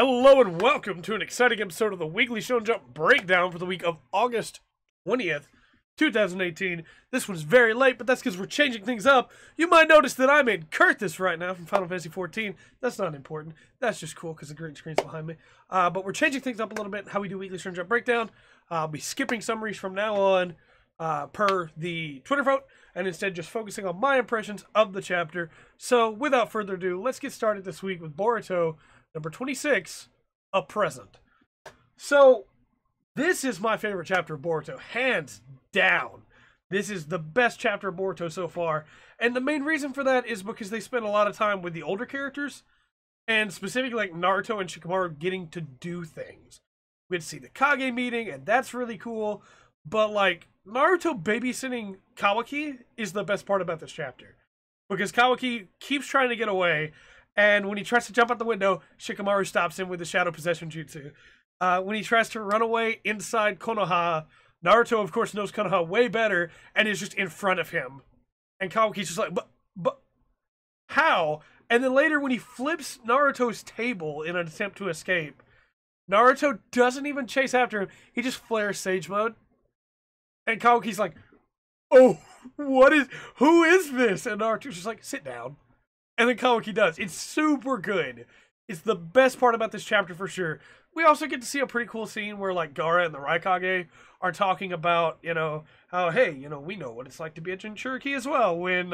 Hello and welcome to an exciting episode of the Weekly Shonen Jump Breakdown for the week of August 20th, 2018. This one's very late, but that's because we're changing things up. You might notice that I'm in Curtis right now from Final Fantasy XIV. That's not important. That's just cool because the green screen's behind me. But we're changing things up a little bit, how we do Weekly Shonen Jump Breakdown. I'll be skipping summaries from now on per the Twitter vote, and instead just focusing on my impressions of the chapter. So without further ado, let's get started this week with Boruto, number 26, A Present. So, this is my favorite chapter of Boruto, hands down. This is the best chapter of Boruto so far, and the main reason for that is because they spend a lot of time with the older characters, and specifically like Naruto and Shikamaru getting to do things. We had to see the Kage meeting, and that's really cool, but like, Naruto babysitting Kawaki is the best part about this chapter, because Kawaki keeps trying to get away, and when he tries to jump out the window, Shikamaru stops him with the Shadow Possession Jutsu. When he tries to run away inside Konoha, Naruto, of course, knows Konoha way better and is just in front of him. And Kawaki's just like, but, how? And then later when he flips Naruto's table in an attempt to escape, Naruto doesn't even chase after him. He just flares Sage Mode. And Kawaki's like, oh, who is this? And Naruto's just like, sit down. And then Kawaki does. It's super good. It's the best part about this chapter for sure. We also get to see a pretty cool scene where like Gaara and the Raikage are talking about, how, hey, we know what it's like to be a Jinchuriki as well. When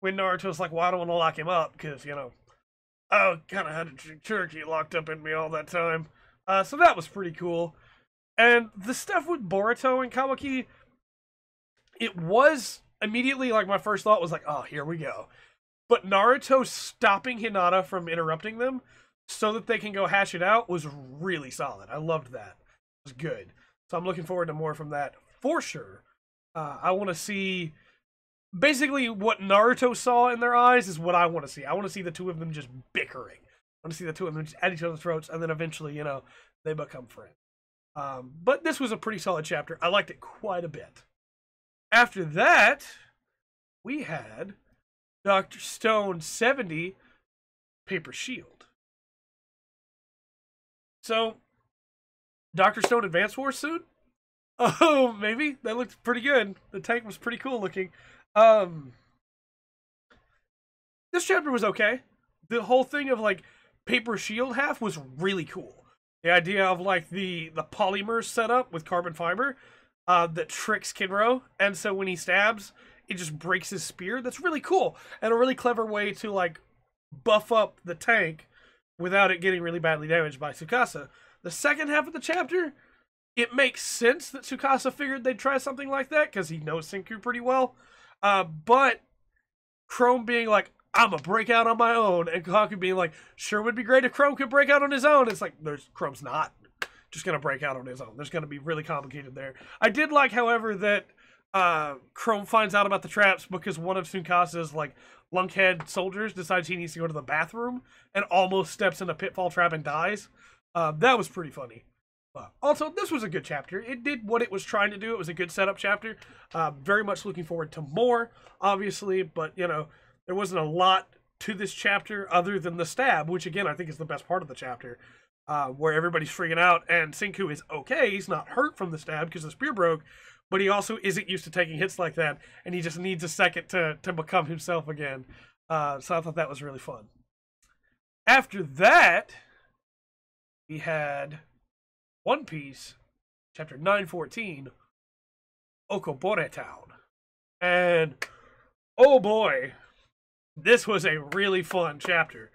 Naruto's like, well, I don't want to lock him up because, I kind of had a Jinchuriki locked up in me all that time. So that was pretty cool. And the stuff with Boruto and Kawaki, it was immediately like my first thought was like, oh, here we go. But Naruto stopping Hinata from interrupting them so that they can go hash it out was really solid. I loved that. It was good. So I'm looking forward to more from that for sure. I want to see... Basically, what Naruto saw in their eyes is what I want to see. I want to see the two of them just bickering. I want to see the two of them just at each other's throats, and then eventually, they become friends. But this was a pretty solid chapter. I liked it quite a bit. After that, we had Dr. Stone 70, Paper Shield. So, Dr. Stone Advanced War suit? Oh, maybe. That looked pretty good. The tank was pretty cool looking. This chapter was okay. The whole thing of, like, Paper Shield half was really cool. The idea of, like, the polymer setup with carbon fiber that tricks Kinro. And so when he stabs, it just breaks his spear. That's really cool. And a really clever way to, like, buff up the tank without it getting really badly damaged by Tsukasa. The second half of the chapter, it makes sense that Tsukasa figured they'd try something like that, because he knows Senku pretty well. But Chrome being like, I'm gonna break out on my own, and Kaku being like, sure would be great if Chrome could break out on his own. It's like, Chrome's not just gonna break out on his own. There's gonna be really complicated there. I did like, however, that Chrome finds out about the traps because one of Tsukasa's like lunkhead soldiers decides he needs to go to the bathroom and almost steps in a pitfall trap and dies. That was pretty funny. Also, this was a good chapter. It did what it was trying to do. It was a good setup chapter. Very much looking forward to more, obviously, but there wasn't a lot to this chapter other than the stab, which again I think is the best part of the chapter, where everybody's freaking out and Senku is okay. He's not hurt from the stab because the spear broke, but he also isn't used to taking hits like that, and he just needs a second to become himself again. So I thought that was really fun. After that, we had One Piece, chapter 914, Okobore Town. And, oh boy, this was a really fun chapter.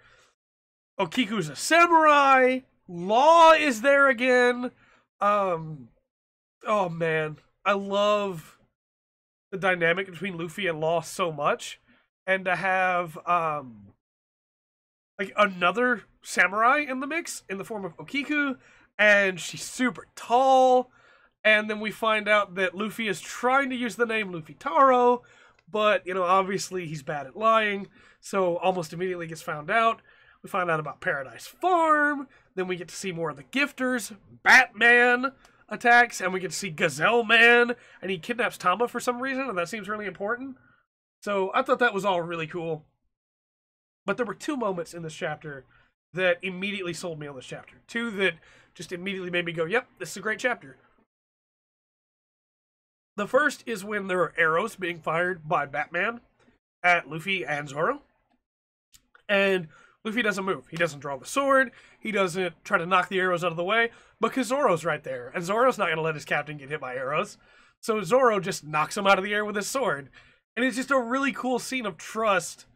Okiku's a samurai, Law is there again. Oh man, I love the dynamic between Luffy and Law so much, and to have like another samurai in the mix in the form of Okiku, and she's super tall, and then we find out that Luffy is trying to use the name Luffy Taro, but obviously he's bad at lying, so almost immediately gets found out. We find out about Paradise Farm, then we get to see more of the gifters, Batman attacks, and we get to see Gazelle Man, and he kidnaps Tama for some reason, and that seems really important. So I thought that was all really cool. But there were two moments in this chapter that immediately sold me on this chapter. Two that just immediately made me go, yep, this is a great chapter. The first is when there are arrows being fired by Batman at Luffy and Zoro. And Luffy doesn't move. He doesn't draw the sword. He doesn't try to knock the arrows out of the way because Zoro's right there. And Zoro's not going to let his captain get hit by arrows. So Zoro just knocks him out of the air with his sword. And it's just a really cool scene of trust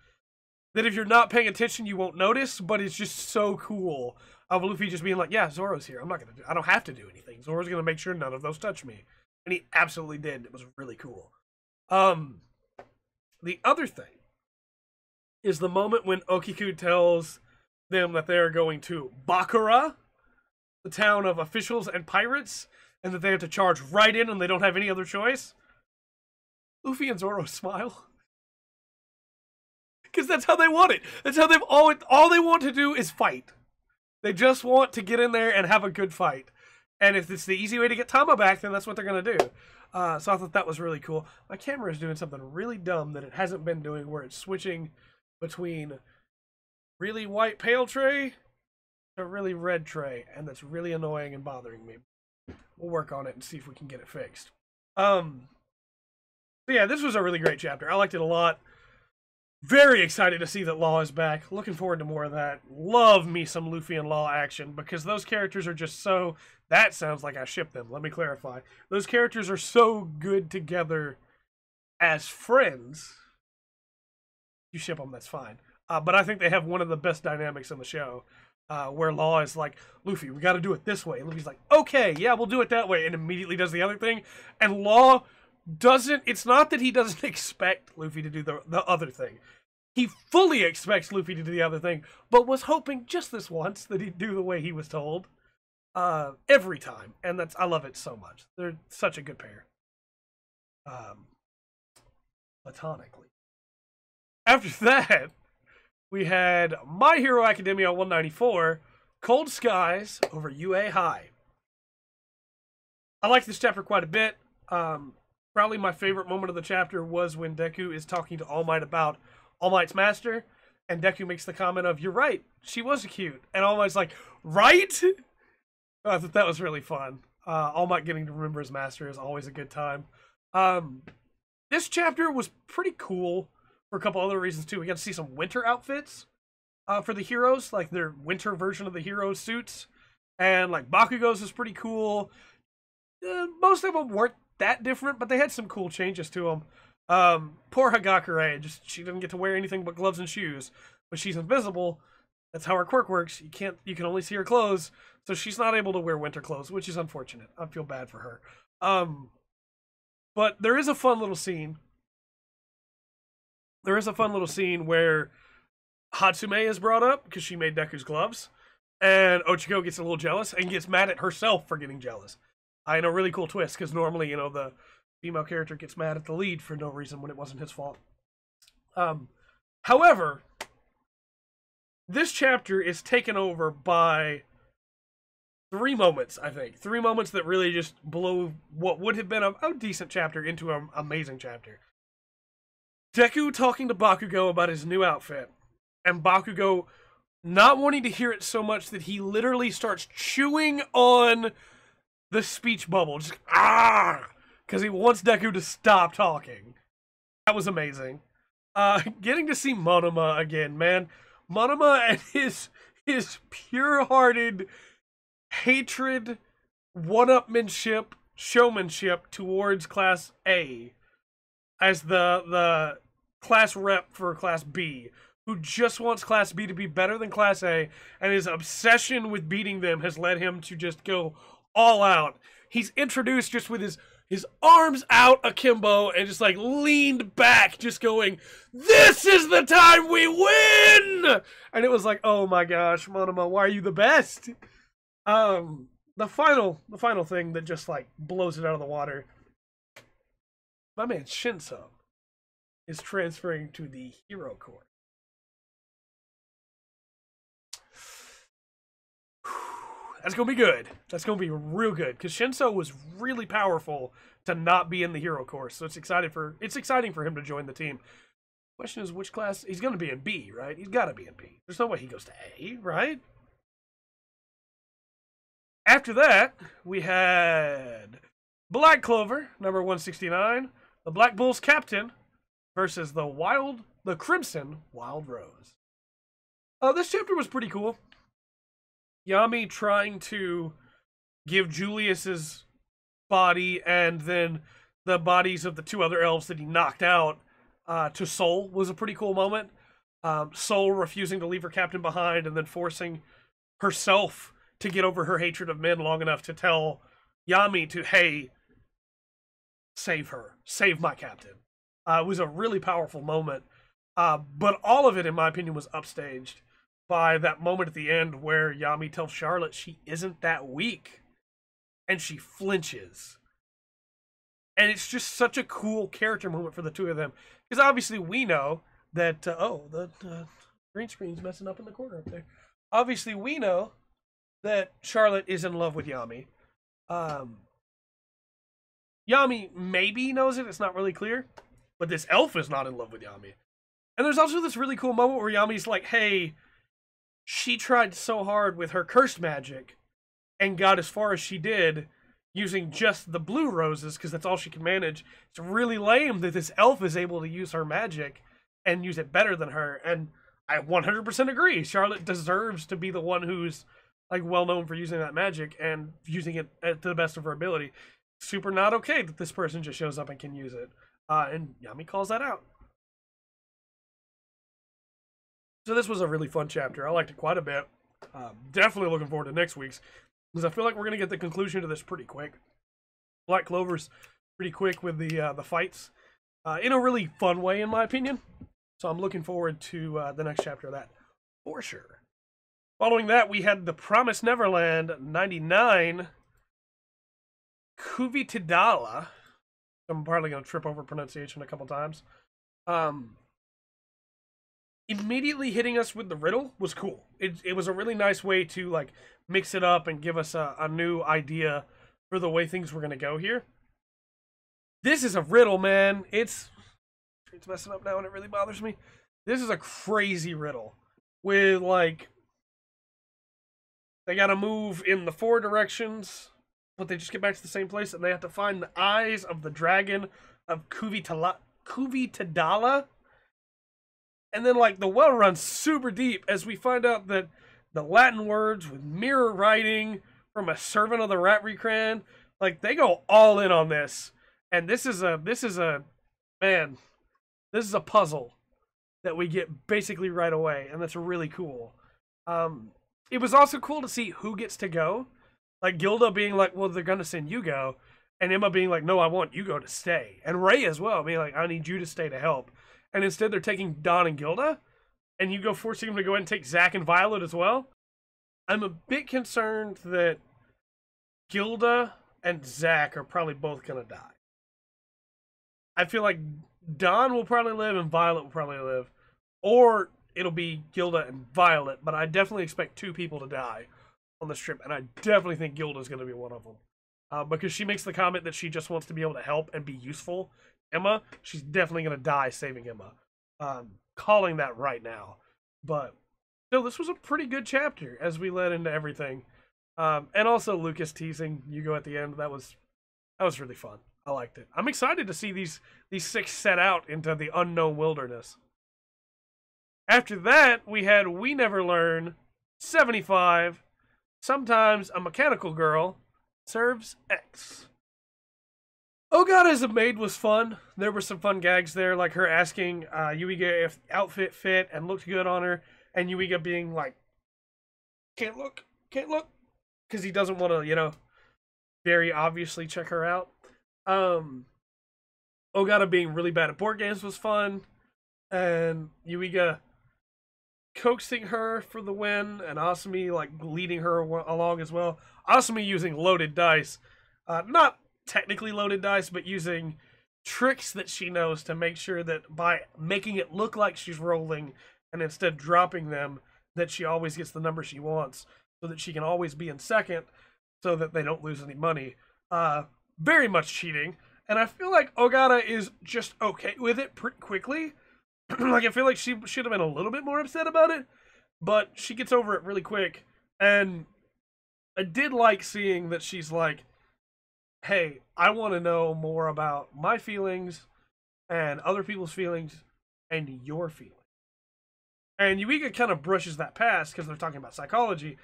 that if you're not paying attention, you won't notice. But it's just so cool of Luffy just being like, yeah, Zoro's here. I don't have to do anything. Zoro's going to make sure none of those touch me. And he absolutely did. It was really cool. The other thing is the moment when Okiku tells them that they are going to Bakura, the town of officials and pirates, and that they have to charge right in and they don't have any other choice. Luffy and Zoro smile. Because that's how they want it. That's how they've all they want to do is fight. They just want to get in there and have a good fight. And if it's the easy way to get Tama back, then that's what they're going to do. So I thought that was really cool. My camera is doing something really dumb that it hasn't been doing, where it's switching between really white pale tray to really red tray. And that's really annoying and bothering me. We'll work on it and see if we can get it fixed. So yeah, this was a really great chapter. I liked it a lot. Very excited to see that Law is back. Looking forward to more of that. Love me some Luffy and Law action, because those characters are just so... That sounds like I ship them. Let me clarify. Those characters are so good together as friends. You ship them, that's fine. But I think they have one of the best dynamics in the show, where Law is like, Luffy, we got to do it this way. And Luffy's like, okay, yeah, we'll do it that way, and immediately does the other thing. And Law doesn't... It's not that he doesn't expect Luffy to do the other thing. He fully expects Luffy to do the other thing, but was hoping just this once that he'd do the way he was told. Every time. And I love it so much. They're such a good pair. Platonically. After that, we had My Hero Academia 194, Cold Skies over UA High. I like this chapter quite a bit. Probably my favorite moment of the chapter was when Deku is talking to All Might about All Might's master, and Deku makes the comment of, you're right, she was cute. And All Might's like, right? I thought that was really fun. All Might getting to remember his master is always a good time. This chapter was pretty cool for a couple other reasons too. We got to see some winter outfits for the heroes, like their winter version of the hero suits. And like Bakugo's was pretty cool. Most of them weren't that different, but they had some cool changes to them. Poor Hagakure, she didn't get to wear anything but gloves and shoes, but she's invisible. That's how her quirk works. You can only see her clothes, so she's not able to wear winter clothes, which is unfortunate. I feel bad for her. But there is a fun little scene. There is a fun little scene where Hatsume is brought up because she made Deku's gloves, and Ochiko gets a little jealous and gets mad at herself for getting jealous. I know, really cool twist, because normally, you know, the female character gets mad at the lead for no reason when it wasn't his fault. However, this chapter is taken over by three moments, I think. Three moments that really just blow what would have been a decent chapter into an amazing chapter. Deku talking to Bakugo about his new outfit, and Bakugo not wanting to hear it so much that he literally starts chewing on the speech bubble. Just, because he wants Deku to stop talking. That was amazing. Getting to see Monoma again, man. Monoma and his pure-hearted hatred, one-upmanship, showmanship towards Class A as the class rep for Class B, who just wants Class B to be better than Class A, and his obsession with beating them has led him to just go all out. He's introduced just with his arms out akimbo and just like leaned back, just going, "This is the time we win!" And it was like, oh my gosh, Monoma, why are you the best? The final thing that just like blows it out of the water. My man Shinso is transferring to the Hero Corps. That's going to be good. That's going to be real good, because Shinso was really powerful to not be in the Hero Corps. So it's exciting for him to join the team. Question is, which class? He's going to be in B, right? He's got to be in B. There's no way he goes to A, right? After that, we had Black Clover, number 169, the Black Bulls captain versus the Crimson Wild Rose. This chapter was pretty cool. Yami trying to give Julius's body and then the bodies of the two other elves that he knocked out to Soul was a pretty cool moment. Soul refusing to leave her captain behind and then forcing herself to get over her hatred of men long enough to tell Yami to, hey, save her. Save my captain. It was a really powerful moment. But all of it, in my opinion, was upstaged by that moment at the end where Yami tells Charlotte she isn't that weak. And she flinches. And it's just such a cool character moment for the two of them. Because obviously we know that, the green screen's messing up in the corner up there. Obviously we know that Charlotte is in love with Yami. Yami maybe knows it, it's not really clear. But this elf is not in love with Yami. And there's also this really cool moment where Yami's like, hey, she tried so hard with her cursed magic and got as far as she did using just the blue roses because that's all she can manage. It's really lame that this elf is able to use her magic and use it better than her. And I 100% agree. Charlotte deserves to be the one who's like well known for using that magic and using it to the best of her ability. Super not okay that this person just shows up and can use it. And Yami calls that out. So this was a really fun chapter. I liked it quite a bit. Definitely looking forward to next week's, because I feel like we're going to get the conclusion to this pretty quick. Black Clover's pretty quick with the fights. In a really fun way, in my opinion. So I'm looking forward to the next chapter of that, for sure. Following that, we had The Promised Neverland 99, Cuvitidala. I'm probably going to trip over pronunciation a couple times. Immediately hitting us with the riddle was cool. It was a really nice way to like mix it up and give us a new idea for the way things were going to go here. This is a riddle, man. It's messing up now and it really bothers me. This is a crazy riddle with like they got to move in the 4 directions, but they just get back to the same place and they have to find the eyes of the dragon of Cuvitidala. And then, like, the well runs super deep as we find out that the Latin words with mirror writing from a servant of the Rat Recran, like, they go all in on this. And this is a puzzle that we get basically right away, and that's really cool. It was also cool to see who gets to go. Like, Gilda being like, well, they're gonna send Yugo, and Emma being like, no, I want Yugo to stay. And Ray as well, being like, I need you to stay to help. And instead they're taking Don and Gilda, and Yugo forcing him to go ahead and take Zack and Violet as well. I'm a bit concerned that Gilda and Zack are probably both gonna die. I feel like Don will probably live and Violet will probably live. Or it'll be Gilda and Violet, but I definitely expect 2 people to die on this trip, and I definitely think Gilda's gonna be one of them. Because she makes the comment that she just wants to be able to help and be useful. Emma, she's definitely going to die saving Emma. Calling that right now. But, no, this was a pretty good chapter as we led into everything. And also Lucas teasing Yugo at the end. That was really fun. I liked it. I'm excited to see these 6 set out into the unknown wilderness. After that, we had We Never Learn 75. Sometimes a mechanical girl serves X. Ogata as a maid was fun. There were some fun gags there, like her asking Yuiga if the outfit fit and looked good on her, and Yuiga being like, can't look, because he doesn't want to, very obviously check her out. Ogata being really bad at board games was fun, and Yuiga coaxing her for the win, and Asumi, like, leading her along as well. Asumi using loaded dice. Not technically loaded dice, but using tricks that she knows to make sure that by making it look like she's rolling and instead dropping them, that she always gets the number she wants so that she can always be in second so that they don't lose any money. Very much cheating, and I feel like Ogata is just okay with it pretty quickly, Like, I feel like she should have been a little bit more upset about it, but she gets over it really quick. And I did like seeing that she's like, hey, I want to know more about my feelings and other people's feelings and your feelings. And Yuiga kind of brushes that past because they're talking about psychology,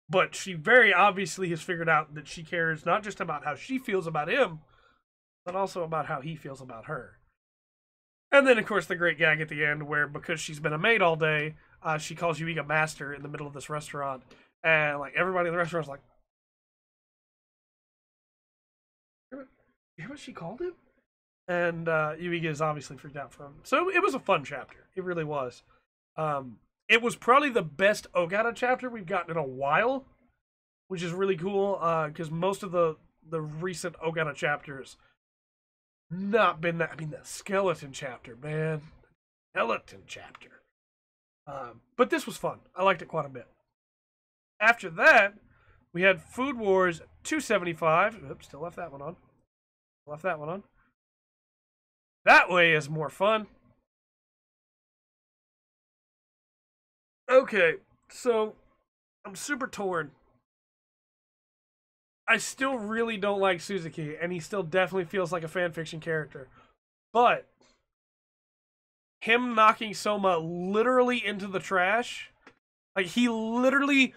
but she very obviously has figured out that she cares not just about how she feels about him, but also about how he feels about her. And then, of course, the great gag at the end where, because she's been a maid all day, she calls Yuiga master in the middle of this restaurant. And, like, everybody in the restaurant's like, you hear what she called him? And Yuiga is obviously freaked out from him. So it was a fun chapter. It really was. It was probably the best Ogata chapter we've gotten in a while, which is really cool, because most of the recent Ogata chapters not been that. I mean, the skeleton chapter, man. Skeleton chapter. But this was fun. I liked it quite a bit. After that, we had Food Wars 275. Oops, still left that one on. Left that one on. That way is more fun. Okay, so I'm super torn. I still really don't like Suzuki, and he still definitely feels like a fanfiction character. But him knocking Soma literally into the trash, like, he literally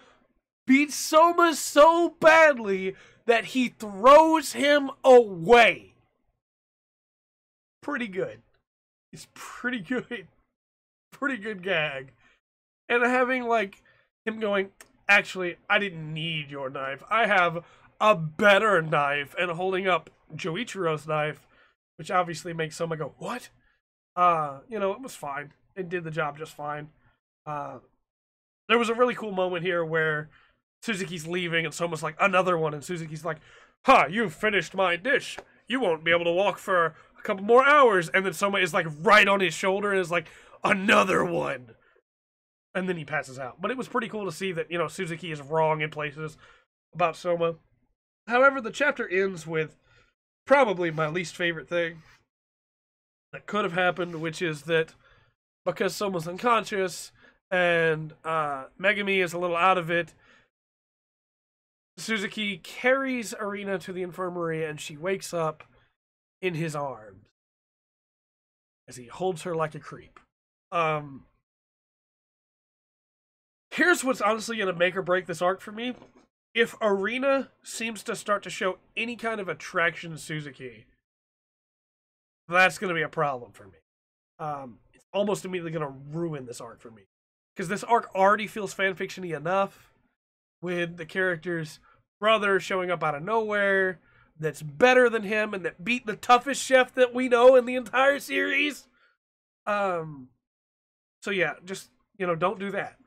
beats Soma so badly that he throws him away. Pretty good. It's pretty good. Pretty good gag. And having, like, him going, actually, I didn't need your knife. I have a better knife. And holding up Joichiro's knife, which obviously makes Soma go, what? You know, it was fine. It did the job just fine. There was a really cool moment here where Suzuki's leaving and Soma's like, another one. And Suzuki's like, ha, you finished my dish. You won't be able to walk for a couple more hours. And then Soma is like right on his shoulder and is like, another one. And then he passes out. But it was pretty cool to see that, you know, Suzuki is wrong in places about Soma. However, the chapter ends with probably my least favorite thing that could have happened, which is that because Soma's unconscious and Megami is a little out of it, Suzuki carries Arina to the infirmary and she wakes up in his arms as he holds her like a creep. Here's what's honestly going to make or break this arc for me. If Arina seems to start to show any kind of attraction to Suzuki, that's going to be a problem for me. It's almost immediately going to ruin this arc for me. Because this arc already feels fanfiction-y enough, with the character's brother showing up out of nowhere, that's better than him, and that beat the toughest chef that we know in the entire series. So yeah, just, you know, don't do that.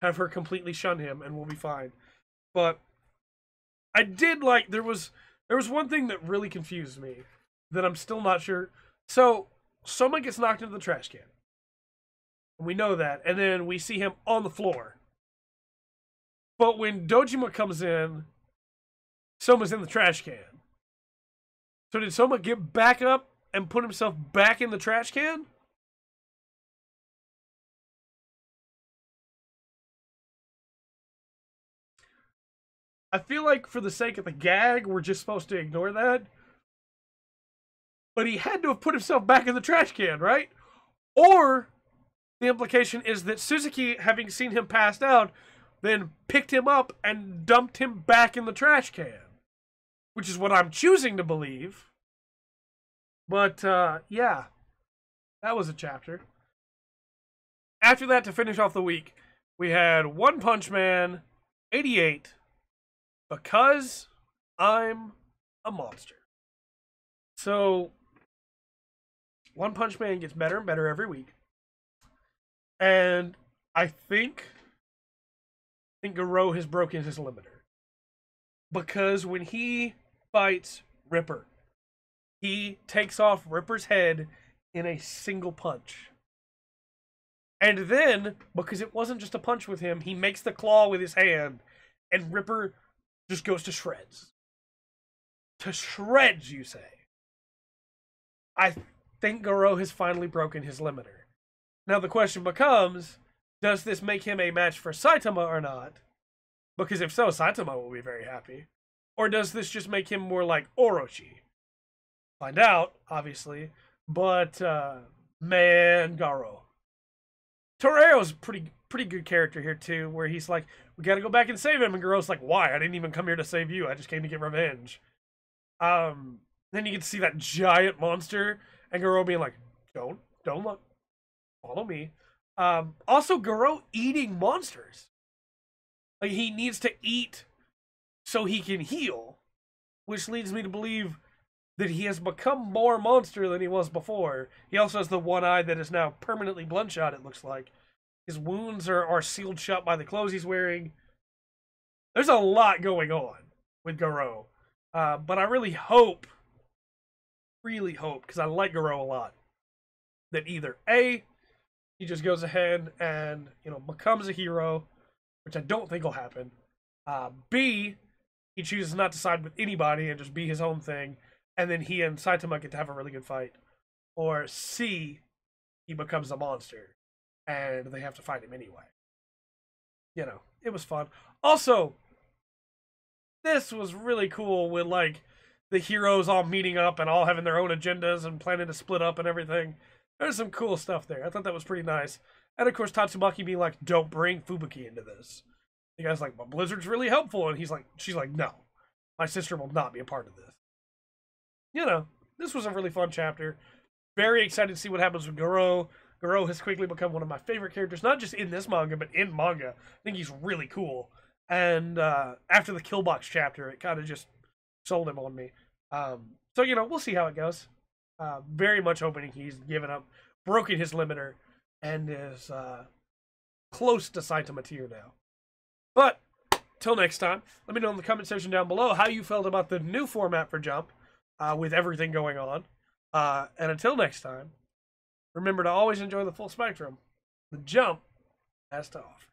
Have her completely shun him, and we'll be fine. But I did like, there was one thing that really confused me that I'm still not sure. So someone gets knocked into the trash can. We know that, and then we see him on the floor. But when Dojima comes in, Soma's in the trash can. So did Soma get back up and put himself back in the trash can? I feel like for the sake of the gag, we're just supposed to ignore that. But he had to have put himself back in the trash can, right? Or the implication is that Suzuki, having seen him passed out, then picked him up and dumped him back in the trash can. Which is what I'm choosing to believe. But, yeah. That was a chapter. After that, to finish off the week, we had One Punch Man 88. Because I'm a monster. So, One Punch Man gets better and better every week. And I think Garo has broken his limiter. Because when he fights Ripper, he takes off Ripper's head in a single punch. And then, because it wasn't just a punch with him, he makes the claw with his hand, and Ripper just goes to shreds. To shreds, you say? I think Garo has finally broken his limiter. Now the question becomes, does this make him a match for Saitama or not? Because if so, Saitama will be very happy. Or does this just make him more like Orochi? Find out, obviously. But, man, Garo. Toreo's pretty good character here, too, where he's like, we gotta go back and save him. And Garo's like, why? I didn't even come here to save you. I just came to get revenge. Then you can see that giant monster, and Garo being like, don't look. Follow me. Also, Garo eating monsters. Like, he needs to eat so he can heal, which leads me to believe that he has become more monster than he was before. He also has the one eye that is now permanently bloodshot, it looks like. His wounds are sealed shut by the clothes he's wearing. There's a lot going on with Garo. But I really hope, because I like Garo a lot, that either A, he just goes ahead and, becomes a hero, which I don't think will happen. B, he chooses not to side with anybody and just be his own thing, and then he and Saitama get to have a really good fight. Or C, he becomes a monster, and they have to fight him anyway. It was fun. Also, this was really cool with, like, the heroes all meeting up and all having their own agendas and planning to split up and everything. There's some cool stuff there. I thought that was pretty nice. And, of course, Tatsumaki being like, don't bring Fubuki into this. The guy's like, well, Blizzard's really helpful. And she's like, no. My sister will not be a part of this. This was a really fun chapter. Very excited to see what happens with Garo. Garo has quickly become one of my favorite characters, not just in this manga, but in manga. I think he's really cool. And after the Killbox chapter, it kind of just sold him on me. So, we'll see how it goes. Very much hoping he's given up, broken his limiter, and is close to Saitama tier now. But, till next time, let me know in the comment section down below how you felt about the new format for Jump, with everything going on. And until next time, remember to always enjoy the full spectrum. The Jump has to offer.